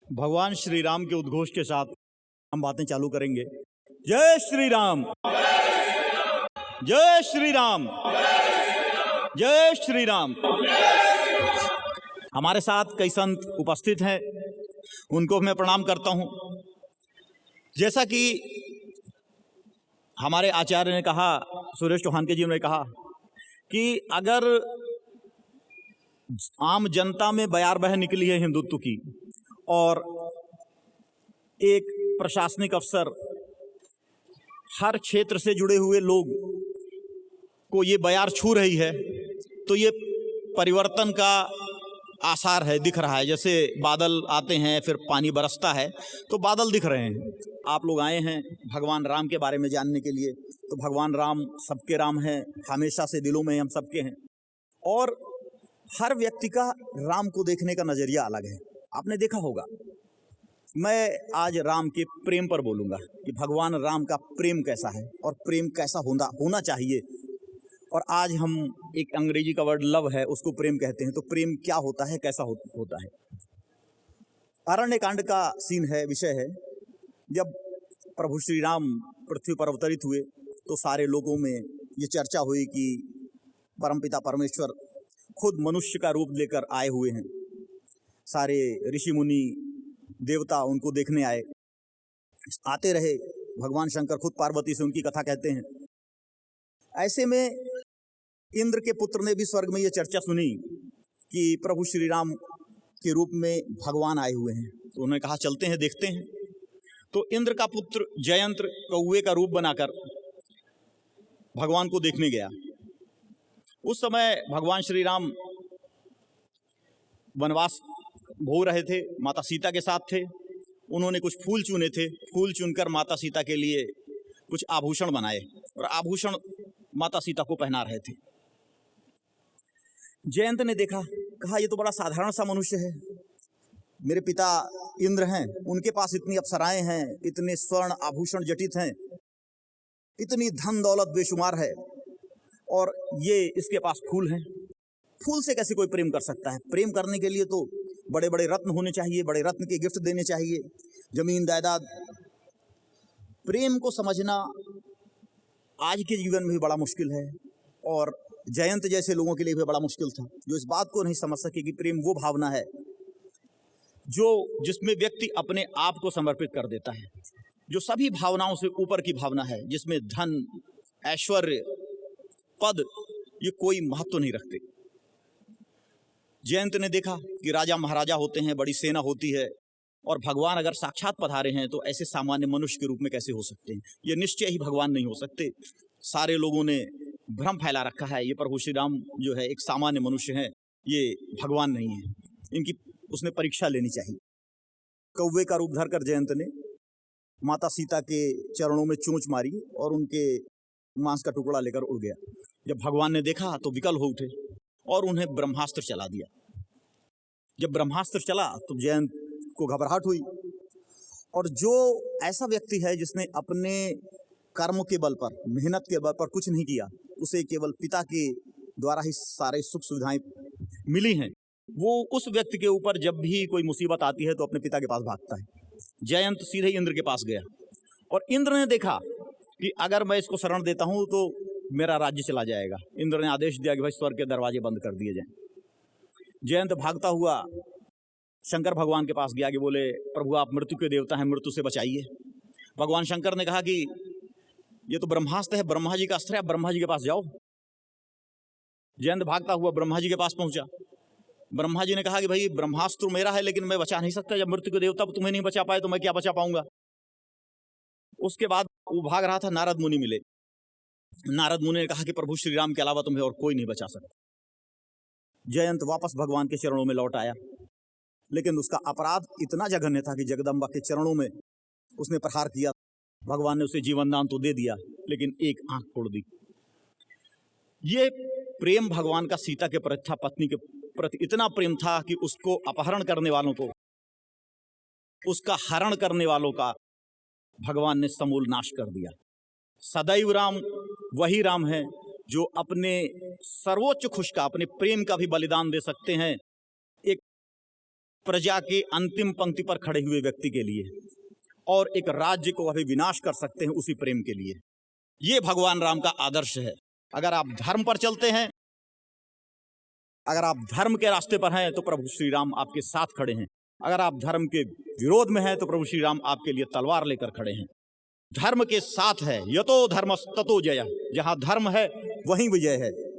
भगवान श्री राम के उद्घोष के साथ हम बातें चालू करेंगे। जय श्री राम, जय श्री राम, जय श्री राम। हमारे साथ कई संत उपस्थित हैं, उनको मैं प्रणाम करता हूं। जैसा कि हमारे आचार्य ने कहा, सुरेश चौहान के जी ने कहा कि अगर आम जनता में बयार बह निकली है हिंदुत्व की और एक प्रशासनिक अफसर, हर क्षेत्र से जुड़े हुए लोग को ये बयार छू रही है, तो ये परिवर्तन का आसार है, दिख रहा है। जैसे बादल आते हैं फिर पानी बरसता है, तो बादल दिख रहे हैं। आप लोग आए हैं भगवान राम के बारे में जानने के लिए, तो भगवान राम सबके राम हैं, हमेशा से दिलों में हम सबके हैं। और हर व्यक्ति का राम को देखने का नज़रिया अलग है। आपने देखा होगा, मैं आज राम के प्रेम पर बोलूँगा कि भगवान राम का प्रेम कैसा है और प्रेम कैसा होना चाहिए। और आज हम एक अंग्रेजी का वर्ड लव है, उसको प्रेम कहते हैं। तो प्रेम क्या होता है, कैसा होता है। अरण्य कांड का सीन है, विषय है। जब प्रभु श्री राम पृथ्वी पर अवतरित हुए तो सारे लोगों में ये चर्चा हुई कि परमपिता परमेश्वर खुद मनुष्य का रूप लेकर आए हुए हैं। सारे ऋषि मुनि देवता उनको देखने आते रहे। भगवान शंकर खुद पार्वती से उनकी कथा कहते हैं। ऐसे में इंद्र के पुत्र ने भी स्वर्ग में ये चर्चा सुनी कि प्रभु श्री राम के रूप में भगवान आए हुए हैं। तो उन्होंने कहा चलते हैं, देखते हैं। तो इंद्र का पुत्र जयंत कौवे का रूप बनाकर भगवान को देखने गया। उस समय भगवान श्री राम वनवास भोग रहे थे, माता सीता के साथ थे। उन्होंने कुछ फूल चुने थे, फूल चुनकर माता सीता के लिए कुछ आभूषण बनाए और आभूषण माता सीता को पहना रहे थे। जयंत ने देखा, कहा ये तो बड़ा साधारण सा मनुष्य है। मेरे पिता इंद्र हैं, उनके पास इतनी अप्सराएं हैं, इतने स्वर्ण आभूषण जटित हैं, इतनी धन दौलत बेशुमार है, और ये इसके पास फूल हैं। फूल से कैसे कोई प्रेम कर सकता है? प्रेम करने के लिए तो बड़े बड़े रत्न होने चाहिए, बड़े रत्न के गिफ्ट देने चाहिए, जमीन जायदाद। प्रेम को समझना आज के जीवन में भी बड़ा मुश्किल है, और जयंत जैसे लोगों के लिए भी बड़ा मुश्किल था, जो इस बात को नहीं समझ सके कि प्रेम वो भावना है जिसमें व्यक्ति अपने आप को समर्पित कर देता है, जो सभी भावनाओं से ऊपर की भावना है, जिसमें धन, ऐश्वर्य, पद ये कोई महत्व नहीं रखते। जयंत ने देखा कि राजा महाराजा होते हैं, बड़ी सेना होती है, और भगवान अगर साक्षात पधारे हैं तो ऐसे सामान्य मनुष्य के रूप में कैसे हो सकते हैं? ये निश्चय ही भगवान नहीं हो सकते। सारे लोगों ने भ्रम फैला रखा है, ये प्रभु श्री राम जो है एक सामान्य मनुष्य हैं, ये भगवान नहीं है, इनकी उसने परीक्षा लेनी चाहिए। कौवे का रूप धरकर जयंत ने माता सीता के चरणों में चोंच मारी और उनके मांस का टुकड़ा लेकर उड़ गया। जब भगवान ने देखा तो विकल हो उठे और उन्हें ब्रह्मास्त्र चला दिया। जब ब्रह्मास्त्र चला तो जयंत को घबराहट हुई। और जो ऐसा व्यक्ति है जिसने अपने कर्म के बल पर, मेहनत के बल पर कुछ नहीं किया, उसे केवल पिता के द्वारा ही सारे सुख सुविधाएं मिली हैं, वो उस व्यक्ति के ऊपर जब भी कोई मुसीबत आती है तो अपने पिता के पास भागता है। जयंत सीधे इंद्र के पास गया और इंद्र ने देखा कि अगर मैं इसको शरण देता हूं तो मेरा राज्य चला जाएगा। इंद्र ने आदेश दिया कि भाई स्वर्ग के दरवाजे बंद कर दिए जाएं। जयंत भागता हुआ शंकर भगवान के पास गया कि बोले प्रभु आप मृत्यु के देवता हैं, मृत्यु से बचाइए। भगवान शंकर ने कहा कि ये तो ब्रह्मास्त्र है, ब्रह्मा जी का अस्त्र है, ब्रह्मा जी के पास जाओ। जयंत भागता हुआ ब्रह्मा जी के पास पहुंचा। ब्रह्मा जी ने कहा कि भाई ब्रह्मास्त्र मेरा है, लेकिन मैं बचा नहीं सकता। जब मृत्यु के देवता तुम्हें नहीं बचा पाए तो मैं क्या बचा पाऊंगा। उसके बाद वो भाग रहा था, नारद मुनि मिले। नारद मुनि ने कहा कि प्रभु श्री राम के अलावा तुम्हें और कोई नहीं बचा सकता। जयंत वापस भगवान के चरणों में लौट आया, लेकिन उसका अपराध इतना जघन्य था कि जगदम्बा के चरणों में उसने प्रहार किया। भगवान ने उसे जीवन दान तो दे दिया, लेकिन एक आंख फोड़ दी। ये प्रेम भगवान का सीता के प्रति था, पत्नी के प्रति इतना प्रेम था कि उसको अपहरण करने वालों को, उसका हरण करने वालों का भगवान ने समूल नाश कर दिया। सदैव राम वही राम है जो अपने सर्वोच्च खुश का, अपने प्रेम का भी बलिदान दे सकते हैं। एक प्रजा के अंतिम पंक्ति पर खड़े हुए व्यक्ति के लिए, और एक राज्य को अभी विनाश कर सकते हैं उसी प्रेम के लिए। ये भगवान राम का आदर्श है। अगर आप धर्म पर चलते हैं, अगर आप धर्म के रास्ते पर हैं तो प्रभु श्री राम आपके साथ खड़े हैं। अगर आप धर्म के विरोध में हैं तो प्रभु श्री राम आपके लिए तलवार लेकर खड़े हैं। धर्म के साथ है, यतो धर्मस्ततो जयः, जहां धर्म है वहीं विजय है।